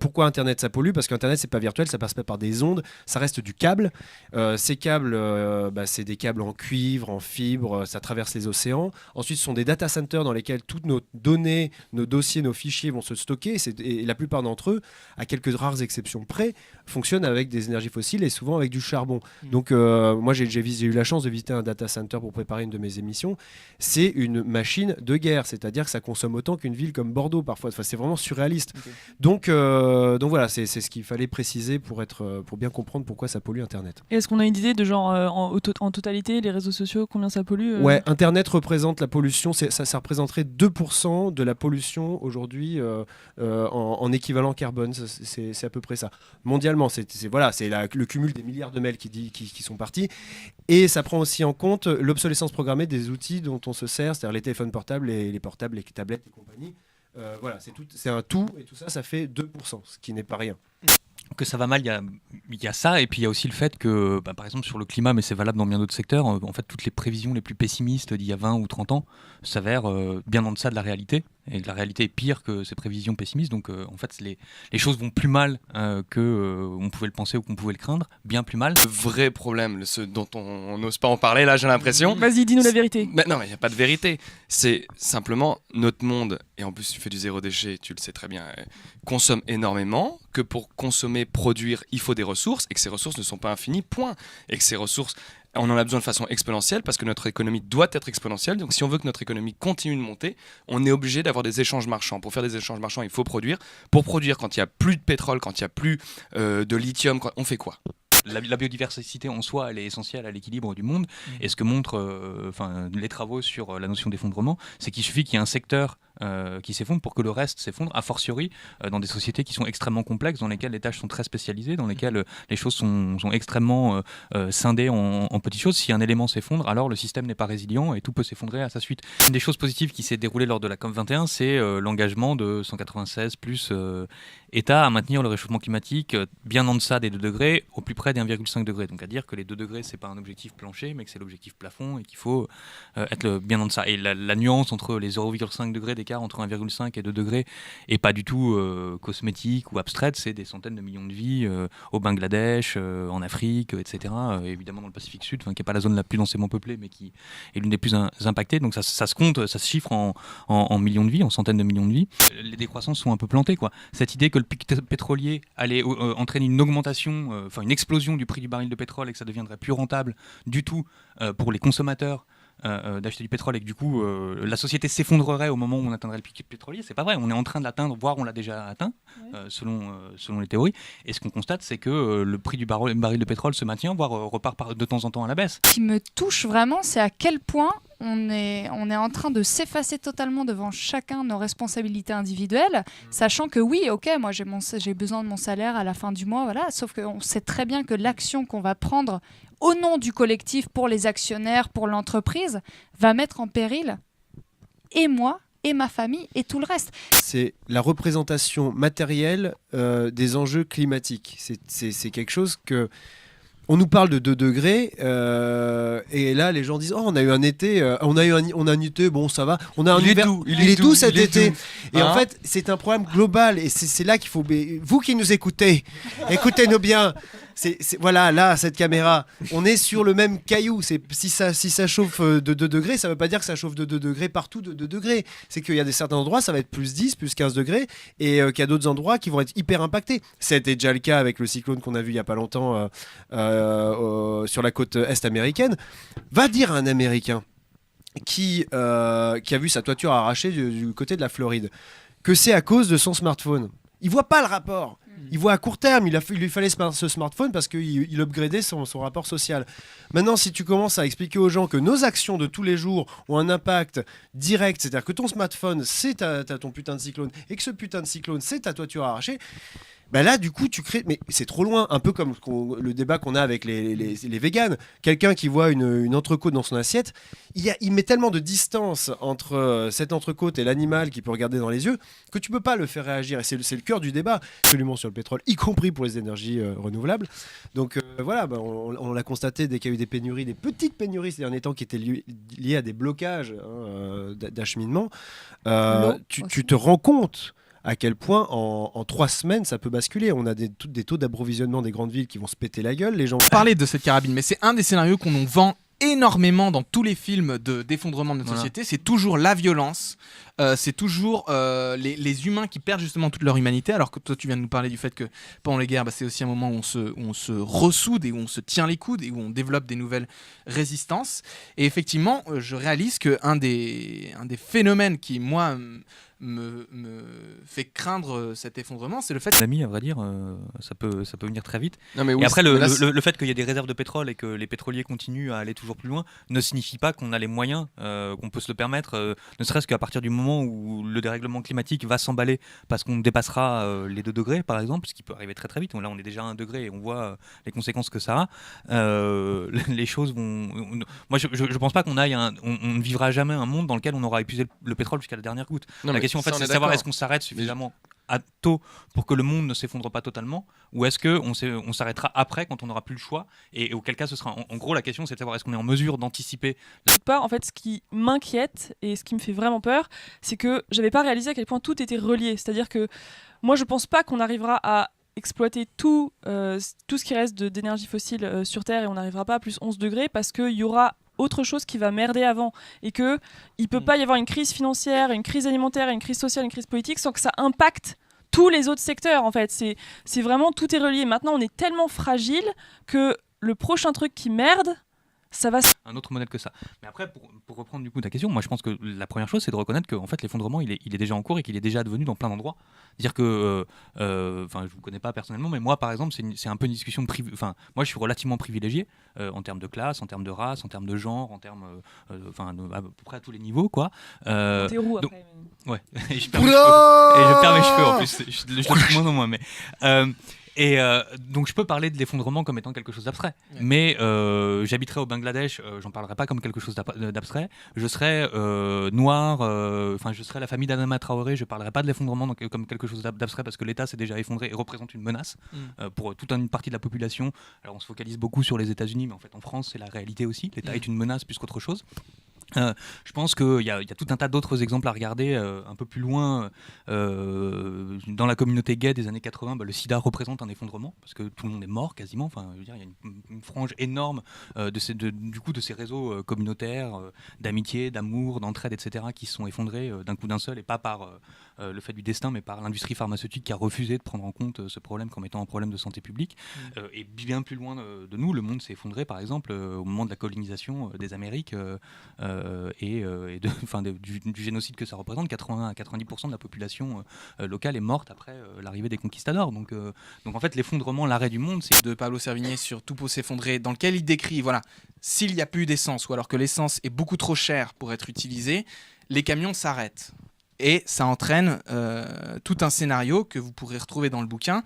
Pourquoi Internet ça pollue? Parce qu'Internet c'est pas virtuel, ça passe pas par des ondes, ça reste du câble. Ces câbles, c'est des câbles en cuivre, en fibre, ça traverse les océans. Ensuite, ce sont des data centers dans lesquels toutes nos données, nos dossiers, nos fichiers vont se stocker. Et la plupart d'entre eux, à quelques rares exceptions près, fonctionnent avec des énergies fossiles et souvent avec du charbon. Donc moi j'ai eu la chance de visiter un data center pour préparer une de mes émissions. C'est une machine de guerre, c'est-à-dire que ça consomme autant qu'une ville comme Bordeaux parfois. Enfin, c'est vraiment surréaliste. Okay. Donc voilà, c'est ce qu'il fallait préciser pour bien comprendre pourquoi ça pollue Internet. Et est-ce qu'on a une idée de genre en totalité, les réseaux sociaux, combien ça pollue Ouais, Internet représente la pollution, ça représenterait 2% de la pollution aujourd'hui en équivalent carbone, c'est à peu près ça. Mondialement, c'est le cumul des milliards de mails qui sont partis. Et ça prend aussi en compte l'obsolescence programmée des outils dont on se sert, c'est-à-dire les téléphones portables, les portables, les tablettes et compagnie. Voilà, c'est un tout, et tout ça, ça fait 2%, ce qui n'est pas rien. Que ça va mal, il y a ça, et puis il y a aussi le fait que, par exemple sur le climat, mais c'est valable dans bien d'autres secteurs, en fait toutes les prévisions les plus pessimistes d'il y a 20 ou 30 ans s'avèrent bien en deçà de la réalité, et que la réalité est pire que ces prévisions pessimistes, donc en fait les choses vont plus mal qu'on pouvait le penser ou qu'on pouvait le craindre, bien plus mal. Le vrai problème, ce dont on n'ose pas en parler là, j'ai l'impression. Vas-y, dis-nous la vérité. Mais non, il n'y a pas de vérité, c'est simplement notre monde, et en plus tu fais du zéro déchet, tu le sais très bien, consomme énormément, que pour consommer, produire, il faut des ressources, et que ces ressources ne sont pas infinies, point. Et que ces ressources, on en a besoin de façon exponentielle, parce que notre économie doit être exponentielle. Donc si on veut que notre économie continue de monter, on est obligé d'avoir des échanges marchands. Pour faire des échanges marchands, il faut produire. Pour produire, quand il n'y a plus de pétrole, quand il n'y a plus de lithium, on fait quoi ? La biodiversité en soi, elle est essentielle à l'équilibre du monde. Et ce que montrent les travaux sur la notion d'effondrement, c'est qu'il suffit qu'il y ait un secteur qui s'effondre pour que le reste s'effondre, a fortiori dans des sociétés qui sont extrêmement complexes, dans lesquelles les tâches sont très spécialisées, dans lesquelles les choses sont extrêmement scindées en petites choses. Si un élément s'effondre, alors le système n'est pas résilient et tout peut s'effondrer à sa suite. Une des choses positives qui s'est déroulée lors de la COP21, c'est l'engagement de 196 plus États à maintenir le réchauffement climatique bien en deçà des 2 degrés, au plus près des 1,5 degrés. Donc à dire que les 2 degrés, c'est pas un objectif plancher, mais que c'est l'objectif plafond et qu'il faut être bien en deçà. Et la nuance entre les 0,5 degrés d'écart entre 1,5 et 2 degrés et pas du tout cosmétique ou abstraite, c'est des centaines de millions de vies au Bangladesh, en Afrique, etc. Évidemment dans le Pacifique Sud, qui n'est pas la zone la plus densément peuplée, mais qui est l'une des plus impactées. Donc ça se compte, ça se chiffre en millions de vies, en centaines de millions de vies. Les décroissances sont un peu plantées, quoi. Cette idée que le pic pétrolier allait entraîner une augmentation, une explosion du prix du baril de pétrole et que ça deviendrait plus rentable du tout pour les consommateurs d'acheter du pétrole et que du coup la société s'effondrerait au moment où on atteindrait le pic pétrolier, c'est pas vrai, on est en train de l'atteindre, voire on l'a déjà atteint, selon les théories, et ce qu'on constate c'est que le prix du baril de pétrole se maintient, voire repart de temps en temps à la baisse. Ce qui me touche vraiment, c'est à quel point on est en train de s'effacer totalement devant chacun nos responsabilités individuelles, sachant que oui, ok, moi j'ai besoin de mon salaire à la fin du mois, voilà, sauf qu'on sait très bien que l'action qu'on va prendre au nom du collectif, pour les actionnaires, pour l'entreprise, va mettre en péril et moi, et ma famille, et tout le reste. C'est la représentation matérielle des enjeux climatiques. C'est quelque chose que... On nous parle de 2 degrés et là les gens disent on a eu un été, on a un été, bon ça va, on a un hiver, il est doux cet été. Et en fait c'est un problème global et c'est là qu'il faut, vous qui nous écoutez, écoutez-nous bien. Voilà, là, cette caméra, on est sur le même caillou. Si ça chauffe de 2 degrés, ça ne veut pas dire que ça chauffe de 2 degrés partout de 2 degrés. C'est qu'il y a certains endroits, ça va être plus 10, plus 15 degrés, et qu'il y a d'autres endroits qui vont être hyper impactés. C'était déjà le cas avec le cyclone qu'on a vu il n'y a pas longtemps sur la côte est américaine. Va dire à un Américain qui a vu sa toiture arrachée du côté de la Floride que c'est à cause de son smartphone. Il ne voit pas le rapport. Il voit à court terme, il lui fallait ce smartphone parce qu'il upgradait son rapport social. Maintenant, si tu commences à expliquer aux gens que nos actions de tous les jours ont un impact direct, c'est-à-dire que ton smartphone, c'est ton putain de cyclone, et que ce putain de cyclone, c'est ta toiture arrachée, ben là, du coup, tu crées... Mais c'est trop loin, un peu comme le débat qu'on a avec les véganes. Quelqu'un qui voit une entrecôte dans son assiette, il met tellement de distance entre cette entrecôte et l'animal qu'il peut regarder dans les yeux que tu peux pas le faire réagir. Et c'est le cœur du débat. Absolument sur sur le pétrole, y compris pour les énergies renouvelables. Donc voilà, on l'a constaté dès qu'il y a eu des pénuries, des petites pénuries ces derniers temps qui étaient liées à des blocages d'acheminement. Tu te rends compte à quel point en 3 semaines ça peut basculer. On a des taux d'approvisionnement des grandes villes qui vont se péter la gueule. Les gens parler de cette carabine, mais c'est un des scénarios qu'on nous vend énormément dans tous les films d'effondrement de notre société. C'est toujours la violence, c'est toujours les humains qui perdent justement toute leur humanité, alors que toi tu viens de nous parler du fait que pendant les guerres, c'est aussi un moment où on se ressoude et où on se tient les coudes et où on développe des nouvelles résistances. Et effectivement, je réalise qu'un des phénomènes qui, moi, me fait craindre cet effondrement, c'est le fait... L'ami, à vrai dire, ça peut venir très vite. Non, mais oui, et après, mais là, le fait qu'il y ait des réserves de pétrole et que les pétroliers continuent à aller toujours plus loin ne signifie pas qu'on a les moyens, qu'on peut se le permettre, ne serait-ce qu'à partir du moment où le dérèglement climatique va s'emballer parce qu'on dépassera les 2 degrés, par exemple, ce qui peut arriver très très vite. Là, on est déjà à 1 degré et on voit les conséquences que ça a. Les choses vont... Moi, je pense pas qu'on aille... On ne vivra jamais un monde dans lequel on aura épuisé le pétrole jusqu'à la dernière goutte. Non, la question, en fait, c'est de savoir est-ce qu'on s'arrête suffisamment tôt pour que le monde ne s'effondre pas totalement, ou est-ce qu'on s'arrêtera après quand on n'aura plus le choix, et auquel cas ce sera en gros la question, c'est de savoir est-ce qu'on est en mesure d'anticiper. En fait, ce qui m'inquiète et ce qui me fait vraiment peur, c'est que j'avais pas réalisé à quel point tout était relié. C'est-à-dire que moi je pense pas qu'on arrivera à exploiter tout ce qui reste d'énergie fossile sur Terre, et on n'arrivera pas à plus 11 degrés parce qu'il y aura autre chose qui va merder avant, et que il peut pas y avoir une crise financière, une crise alimentaire, une crise sociale, une crise politique sans que ça impacte tous les autres secteurs. En fait, c'est vraiment, tout est relié. Maintenant, on est tellement fragile que le prochain truc qui merde, ça va... Un autre modèle que ça. Mais après, pour reprendre du coup ta question, moi je pense que la première chose, c'est de reconnaître que en fait, l'effondrement, il est déjà en cours et qu'il est déjà advenu dans plein d'endroits. C'est-à-dire que, je vous connais pas personnellement, mais moi par exemple, c'est un peu une discussion de moi je suis relativement privilégié en termes de classe, en termes de race, en termes de genre, en termes, à peu près à tous les niveaux, quoi. T'es roux après. Ouais. Et je perds mes cheveux en plus. Je le dis moins en moins, mais. Donc je peux parler de l'effondrement comme étant quelque chose d'abstrait, mais j'habiterai au Bangladesh, j'en parlerai pas comme quelque chose d'abstrait. Je serai noir, je serai la famille d'Adama Traoré, je parlerai pas de l'effondrement comme quelque chose d'abstrait parce que l'État s'est déjà effondré et représente une menace pour toute une partie de la population. Alors on se focalise beaucoup sur les États-Unis, mais en fait en France c'est la réalité aussi. L'État est une menace plus qu'autre chose. Je pense qu'il y a tout un tas d'autres exemples à regarder un peu plus loin. Dans la communauté gay des années 80, le sida représente un effondrement parce que tout le monde est mort quasiment. Il y a une frange énorme de ces réseaux communautaires d'amitié, d'amour, d'entraide, etc. qui se sont effondrés d'un coup d'un seul, et pas par le fait du destin, mais par l'industrie pharmaceutique qui a refusé de prendre en compte ce problème comme étant un problème de santé publique. Et bien plus loin de nous, le monde s'est effondré par exemple au moment de la colonisation des Amériques. Du génocide que ça représente. 80 à 90% de la population locale est morte après l'arrivée des conquistadors. Donc en fait, l'effondrement, l'arrêt du monde, c'est de Pablo Servigne sur Tout peut s'effondrer, dans lequel il décrit, s'il n'y a plus d'essence, ou alors que l'essence est beaucoup trop chère pour être utilisée, les camions s'arrêtent. Et ça entraîne tout un scénario que vous pourrez retrouver dans le bouquin.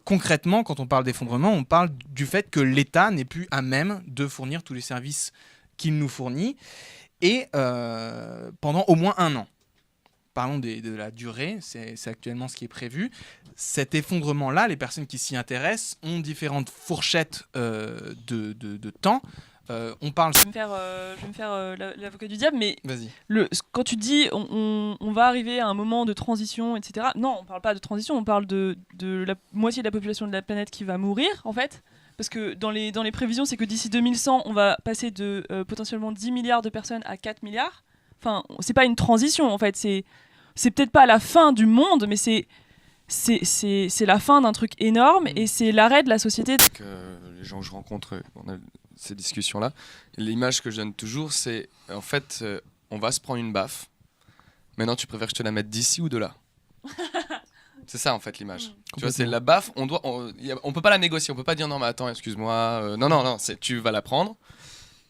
Concrètement, quand on parle d'effondrement, on parle du fait que l'État n'est plus à même de fournir tous les services qu'il nous fournit, et pendant au moins 1 an. Parlons de la durée, c'est actuellement ce qui est prévu. Cet effondrement-là, les personnes qui s'y intéressent ont différentes fourchettes de temps. On parle... Je vais me faire l'avocat du diable, mais vas-y. Quand tu dis on va arriver à un moment de transition, etc., non, on ne parle pas de transition, on parle de la moitié de la population de la planète qui va mourir, en fait. Parce que dans les prévisions, c'est que d'ici 2100, on va passer de potentiellement 10 milliards de personnes à 4 milliards. Enfin, c'est pas une transition, en fait. C'est peut-être pas la fin du monde, mais c'est la fin d'un truc énorme, et c'est l'arrêt de la société. Les gens que je rencontre, on a ces discussions-là. L'image que je donne toujours, c'est en fait, on va se prendre une baffe. Maintenant, tu préfères que je te la mette d'ici ou de là? C'est ça en fait l'image. Tu vois, c'est la baffe, on peut pas la négocier, on peut pas dire non mais attends, excuse-moi, non, tu vas la prendre.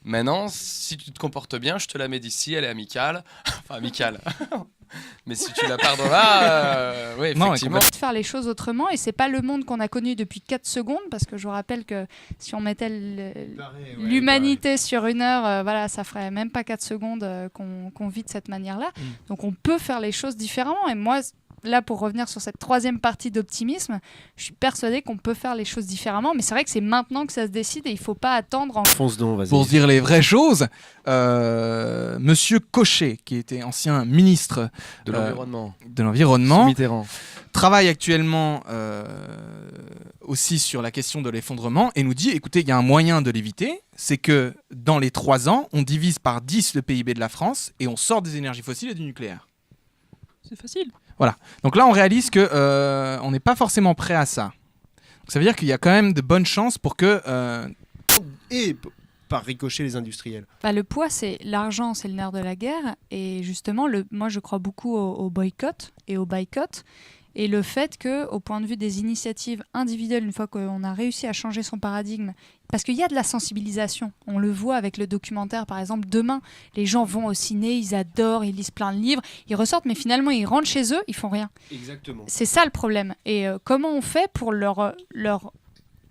Maintenant, si tu te comportes bien, je te la mets d'ici, elle est amicale. Enfin amicale. Mais si tu la pars dans là, oui, effectivement. De faire les choses autrement, et c'est pas le monde qu'on a connu depuis 4 secondes, parce que je vous rappelle que si on mettait l'humanité sur 1 heure, ça ferait même pas 4 secondes qu'on vit de cette manière-là. Donc on peut faire les choses différemment, et moi, là, pour revenir sur cette troisième partie d'optimisme, je suis persuadée qu'on peut faire les choses différemment, mais c'est vrai que c'est maintenant que ça se décide et il ne faut pas attendre. Fonce donc, vas-y. Pour se dire les vraies choses, Monsieur Cochet, qui était ancien ministre De l'environnement. de l'environnement, Sous Mitterrand. travaille actuellement aussi sur la question de l'effondrement et nous dit, écoutez, il y a un moyen de l'éviter, c'est que dans les 3 ans, on divise par 10 le PIB de la France et on sort des énergies fossiles et du nucléaire. C'est facile. Donc là, on réalise que on n'est pas forcément prêt à ça. Donc ça veut dire qu'il y a quand même de bonnes chances pour que... Et par ricochet les industriels. Bah, le poids, c'est l'argent, c'est le nerf de la guerre. Et justement, moi, je crois beaucoup au boycott et au boycott. Et le fait que, au point de vue des initiatives individuelles, une fois qu'on a réussi à changer son paradigme, parce qu'il y a de la sensibilisation, on le voit avec le documentaire, par exemple, demain, les gens vont au ciné, ils adorent, ils lisent plein de livres, ils ressortent, mais finalement, ils rentrent chez eux, ils font rien. Exactement. C'est ça le problème. Et comment on fait pour leur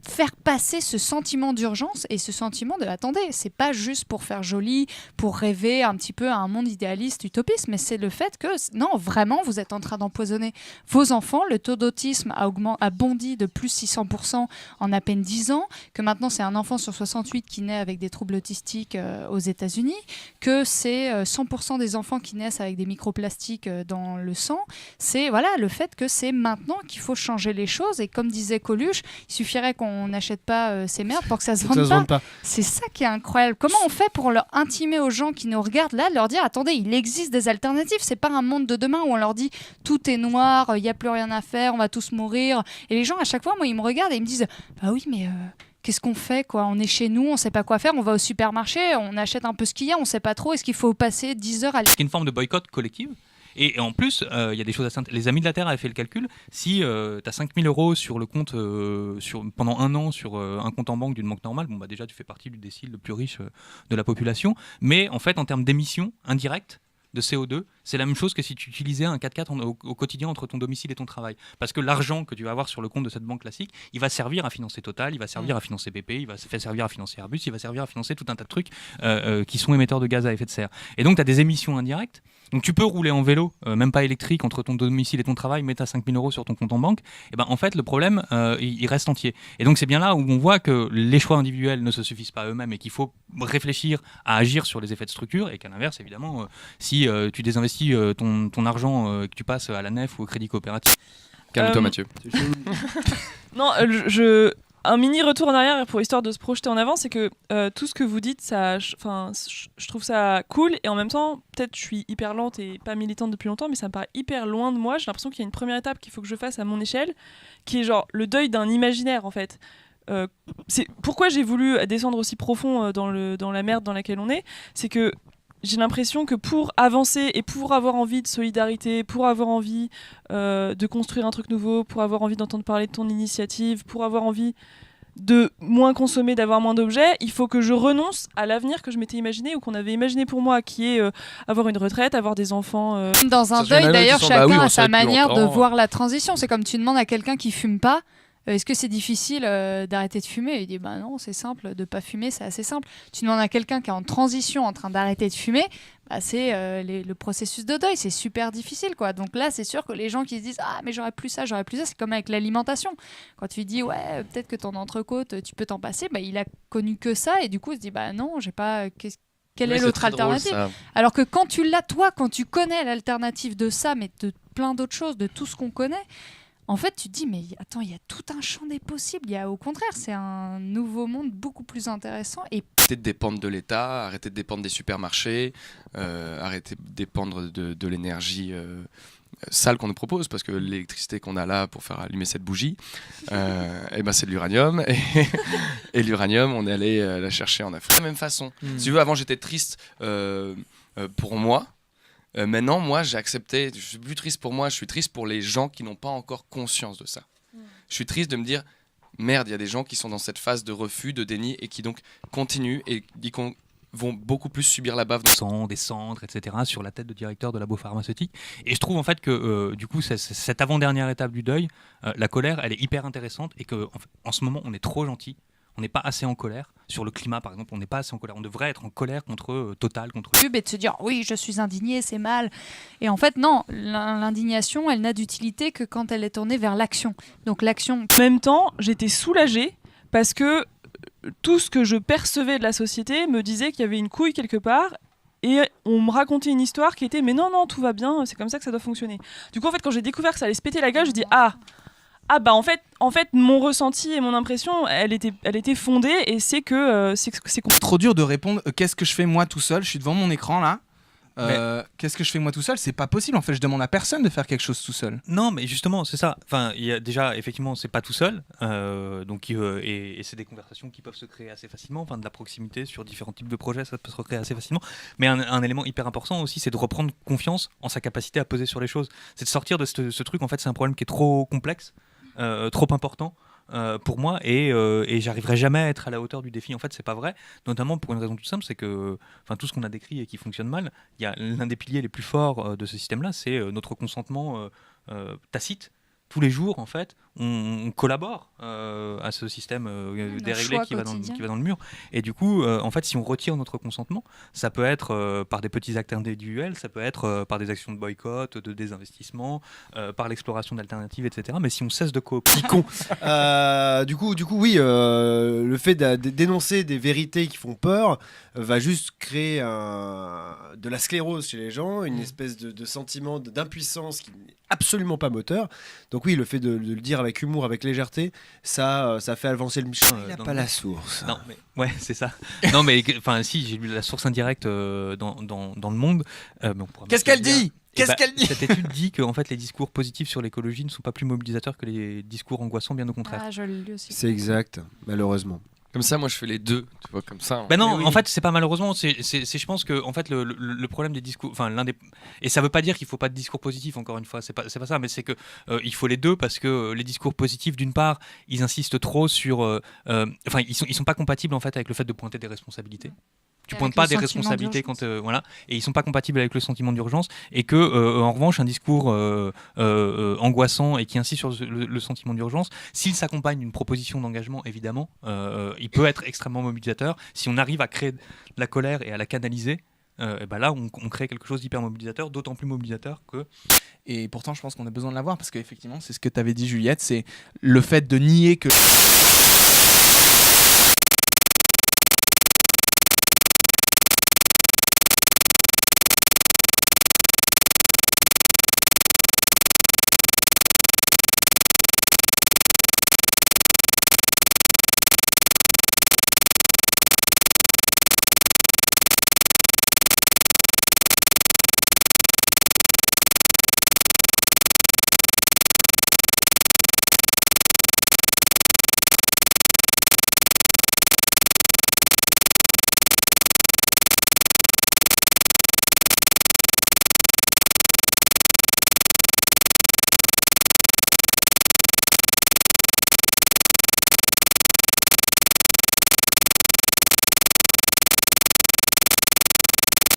faire passer ce sentiment d'urgence et ce sentiment de attendez, c'est pas juste pour faire joli, pour rêver un petit peu à un monde idéaliste, utopiste, mais c'est le fait que non, vraiment, vous êtes en train d'empoisonner vos enfants. Le taux d'autisme a bondi de plus 600% en à peine 10 ans, que maintenant c'est un enfant sur 68 qui naît avec des troubles autistiques aux États-Unis, que c'est 100% des enfants qui naissent avec des microplastiques dans le sang. C'est voilà le fait que c'est maintenant qu'il faut changer les choses et comme disait Coluche, il suffirait qu'on n'achète pas ces merdes pour que ça se vende pas. C'est ça qui est incroyable. Comment on fait pour leur intimer aux gens qui nous regardent là, leur dire attendez, il existe des alternatives, c'est pas un monde de demain où on leur dit tout est noir, il n'y a plus rien à faire, on va tous mourir. Et les gens à chaque fois, moi ils me regardent et ils me disent bah oui mais qu'est-ce qu'on fait quoi? On est chez nous, on sait pas quoi faire, on va au supermarché, on achète un peu ce qu'il y a, on sait pas trop, est-ce qu'il faut passer 10 heures à... C'est une forme de boycott collectif. Et en plus, il y a des choses assez les Amis de la Terre avaient fait le calcul. Si tu as 5 000 € sur le compte pendant 1 an sur un compte en banque d'une banque normale, bon, bah, déjà tu fais partie du décile le plus riche de la population. Mais en fait, en termes d'émissions indirectes de CO2, c'est la même chose que si tu utilisais un 4x4 au quotidien entre ton domicile et ton travail. Parce que l'argent que tu vas avoir sur le compte de cette banque classique, il va servir à financer Total, il va servir à financer BP, il va servir à financer Airbus, il va servir à financer tout un tas de trucs qui sont émetteurs de gaz à effet de serre. Et donc tu as des émissions indirectes. Donc tu peux rouler en vélo, même pas électrique, entre ton domicile et ton travail, mais tu as 5 000 € sur ton compte en banque. Et ben, en fait, le problème, il reste entier. Et donc c'est bien là où on voit que les choix individuels ne se suffisent pas eux-mêmes et qu'il faut réfléchir à agir sur les effets de structure. Et qu'à l'inverse, évidemment, si tu désinvestis ton argent que tu passes à la nef ou au crédit coopératif. Calme-toi, Mathieu. Non, un mini retour en arrière pour histoire de se projeter en avant, c'est que tout ce que vous dites, je trouve ça cool et en même temps, peut-être je suis hyper lente et pas militante depuis longtemps, mais ça me paraît hyper loin de moi. J'ai l'impression qu'il y a une première étape qu'il faut que je fasse à mon échelle, qui est genre le deuil d'un imaginaire en fait. C'est pourquoi j'ai voulu descendre aussi profond dans la merde dans laquelle on est, c'est que j'ai l'impression que pour avancer et pour avoir envie de solidarité, pour avoir envie de construire un truc nouveau, pour avoir envie d'entendre parler de ton initiative, pour avoir envie de moins consommer, d'avoir moins d'objets, il faut que je renonce à l'avenir que je m'étais imaginé ou qu'on avait imaginé pour moi, qui est avoir une retraite, avoir des enfants. Dans un Ça, deuil, d'ailleurs, chacun on a sa sait plus manière de longtemps. voir la transition. C'est comme tu demandes à quelqu'un qui fume pas. Est-ce que c'est difficile d'arrêter de fumer? Il dit bah non, c'est simple, de pas fumer, c'est assez simple. Tu demandes à quelqu'un qui est en transition, en train d'arrêter de fumer, bah, c'est le processus de deuil, c'est super difficile quoi. Donc là, c'est sûr que les gens qui se disent ah mais j'aurais plus ça, c'est comme avec l'alimentation. Quand tu dis ouais peut-être que ton entrecôte tu peux t'en passer, bah il a connu que ça et du coup il se dit bah non j'ai pas quelle est l'autre alternative? Alors que quand tu l'as toi, quand tu connais l'alternative de ça, mais de plein d'autres choses, de tout ce qu'on connaît. En fait, tu te dis, mais attends, il y a tout un champ des possibles. Au contraire, c'est un nouveau monde beaucoup plus intéressant. Et Arrêter de dépendre de l'État, arrêter de dépendre des supermarchés, arrêter de dépendre de l'énergie sale qu'on nous propose, parce que l'électricité qu'on a là pour faire allumer cette bougie, et ben c'est de l'uranium. Et l'uranium, on est allé la chercher en Afrique. De la même façon. Si tu veux, avant, j'étais triste pour moi. Maintenant, moi, j'ai accepté. Je suis plus triste pour moi, je suis triste pour les gens qui n'ont pas encore conscience de ça. Je suis triste de me dire, merde, il y a des gens qui sont dans cette phase de refus, de déni, et qui donc continuent et qui vont beaucoup plus subir la baffe. Des centres, etc., sur la tête de directeur de labo pharmaceutique. Et je trouve en fait que du coup, cette avant-dernière étape du deuil, la colère, elle est hyper intéressante et qu'en ce moment, on est trop gentil. On n'est pas assez en colère. Sur le climat, par exemple, on n'est pas assez en colère. On devrait être en colère contre Total, contre... Et de se dire oui, je suis indigné, c'est mal. Et en fait, non, l'indignation, elle n'a d'utilité que quand elle est tournée vers l'action. Donc l'action. En même temps, j'étais soulagée parce que tout ce que je percevais de la société me disait qu'il y avait une couille quelque part. Et on me racontait une histoire qui était mais non, tout va bien, c'est comme ça que ça doit fonctionner. Du coup, en fait, quand j'ai découvert que ça allait se péter la gueule, je dis en fait, mon ressenti et mon impression, elle était fondée et c'est Trop dur de répondre qu'est-ce que je fais moi tout seul, je suis devant mon écran là. Qu'est-ce que je fais moi tout seul? C'est pas possible en fait, je demande à personne de faire quelque chose tout seul. Non, mais justement, c'est ça. Enfin, il y a déjà, effectivement, c'est pas tout seul. Et c'est des conversations qui peuvent se créer assez facilement. Enfin, de la proximité sur différents types de projets, ça peut se recréer assez facilement. Mais un élément hyper important aussi, c'est de reprendre confiance en sa capacité à peser sur les choses. C'est de sortir de ce truc. En fait, c'est un problème qui est trop complexe, trop important. Pour moi et j'arriverai jamais à être à la hauteur du défi. En fait, c'est pas vrai, notamment pour une raison toute simple, c'est que tout ce qu'on a décrit et qui fonctionne mal, il y a l'un des piliers les plus forts de ce système-là, c'est notre consentement tacite. Tous les jours, en fait, on collabore à ce système déréglé qui va dans le mur. Et du coup, en fait, si on retire notre consentement, ça peut être par des petits actes individuels, ça peut être par des actions de boycott, de désinvestissement, par l'exploration d'alternatives, etc. Mais si on cesse de coopérer... Du coup, oui, le fait de dénoncer des vérités qui font peur va juste créer de la sclérose chez les gens, une espèce de sentiment d'impuissance qui n'est absolument pas moteur. Donc oui, le fait de le dire avec humour, avec légèreté, ça fait avancer le Michelin. Il n'a pas la source. Non, mais ouais, c'est ça. Non, mais si, j'ai lu la source indirecte dans le Monde. Qu'est-ce qu'elle dit? Qu'elle dit? Cette étude dit que en fait, les discours positifs sur l'écologie ne sont pas plus mobilisateurs que les discours angoissants, bien au contraire. Ah, je l'ai lu aussi. C'est exact, malheureusement. Comme ça, moi, je fais les deux, tu vois, comme ça. Ben non, en fait, c'est pas malheureusement. Je pense que en fait, le problème des discours, et ça veut pas dire qu'il faut pas de discours positifs. Encore une fois, c'est pas ça, mais c'est que il faut les deux parce que les discours positifs, d'une part, ils insistent trop sur, ils sont pas compatibles en fait avec le fait de pointer des responsabilités. Tu pointes pas des responsabilités quand et ils sont pas compatibles avec le sentiment d'urgence et que en revanche un discours angoissant et qui insiste sur le sentiment d'urgence, s'il s'accompagne d'une proposition d'engagement, évidemment, il peut être extrêmement mobilisateur. Si on arrive à créer de la colère et à la canaliser, et ben là on crée quelque chose d'hyper mobilisateur, d'autant plus mobilisateur que... Et pourtant je pense qu'on a besoin de l'avoir parce qu'effectivement c'est ce que tu avais dit Juliette, c'est le fait de nier que